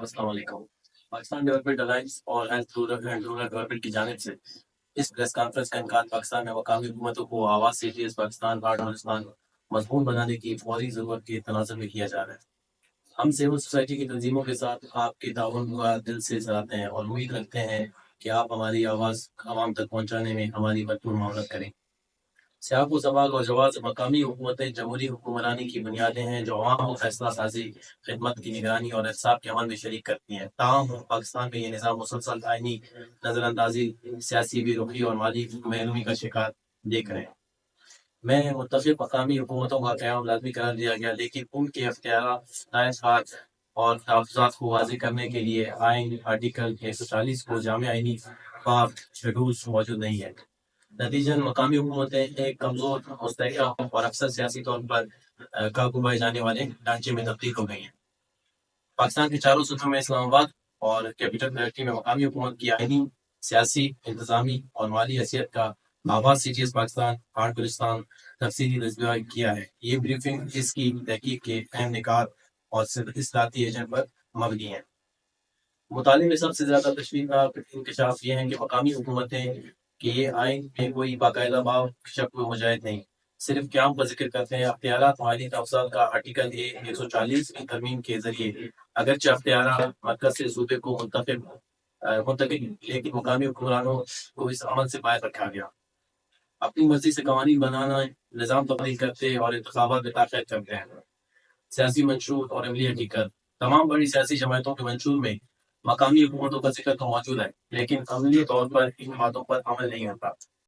السلام علیکم۔ Pakistan development alliance اور ہیلتھ رورل ڈیولپمنٹ کی جانب سے اس پریس کانفرنس کا انعقاد پاکستان میں مقامی حکومتوں کو آواز سی ٹی ایس پاکستان ہارڈ افغانستان مضمون بنانے کی فوری ضرورت کے تناظر میں کیا جا رہا ہے۔ ہم سول سوسائٹی کی تنظیموں کے ساتھ آپ کے تعاون کا دل سے سراہتے ہیں اور امید رکھتے ہیں کہ آپ ہماری آواز عوام تک پہنچانے میں ہماری بھرپور معاونت کریں۔ سیاق و سباق اور جواز مقامی حکومتیں جمہوری حکمرانی کی بنیادیں ہیں جو عوام کو فیصلہ سازی، خدمت کی نگرانی اور احتساب کے عمل میں شریک کرتی ہیں۔ تاہم پاکستان میں یہ نظام مسلسل آئینی نظر اندازی، سیاسی بے رخی اور مالی محرومی کا شکار دیکھ رہے ہیں۔ میں متفق مقامی حکومتوں کا قیام لازمی قرار دیا گیا، لیکن ان کے اختیارات، نائصات اور تحفظات کو واضح کرنے کے لیے آئین آرٹیکل 140 کو جامع آئینی باب شیڈولز موجود نہیں ہے۔ نتیجن مقامی حکومتیں ایک کمزور، مستحکم اور اکثر سیاسی طور پر قابو پائے جانے والے ڈھانچے میں تبدیل ہو گئی ہیں۔ پاکستان کے چاروں صوبوں میں اسلام آباد اور کیپٹل ٹیریٹری میں مقامی حکومت کی آئینی، سیاسی، انتظامی اور مالی حیثیت کا آواز سی ٹی ایس پاکستان ہارڈ بلوچستان تفصیلی تجزیہ کیا ہے۔ یہ بریفنگ اس کی تحقیق کے اہم نکات اور اصلاحاتی ایجنڈ پر مبنی ہے۔ مطالعے میں سب سے زیادہ تشویشناک انکشاف یہ ہے کہ مقامی حکومتیں کہ یہ آئین میں کوئی باقاعدہ باب شکل و مجاہد نہیں، صرف قیام کا ذکر کرتے ہیں۔ اختیارات مالی تحفظات کا آرٹیکل 140 کی ترمیم کے ذریعے اگرچہ اختیارات مرکز سے صوبے کو منتقل، لیکن مقامی حکمرانوں کو اس عمل سے باہر رکھا گیا۔ اپنی مرضی سے قوانین بنانا، نظام تبدیل کرتے اور انتخابات میں تاخیر کرتے ہیں۔ سیاسی منشور اور عملی حقیقت: تمام بڑی سیاسی جماعتوں کے منشور میں مقامی حکومتوں کا ذکر تو موجود ہے، لیکن عملی طور پر ان باتوں پر عمل نہیں ہوتا۔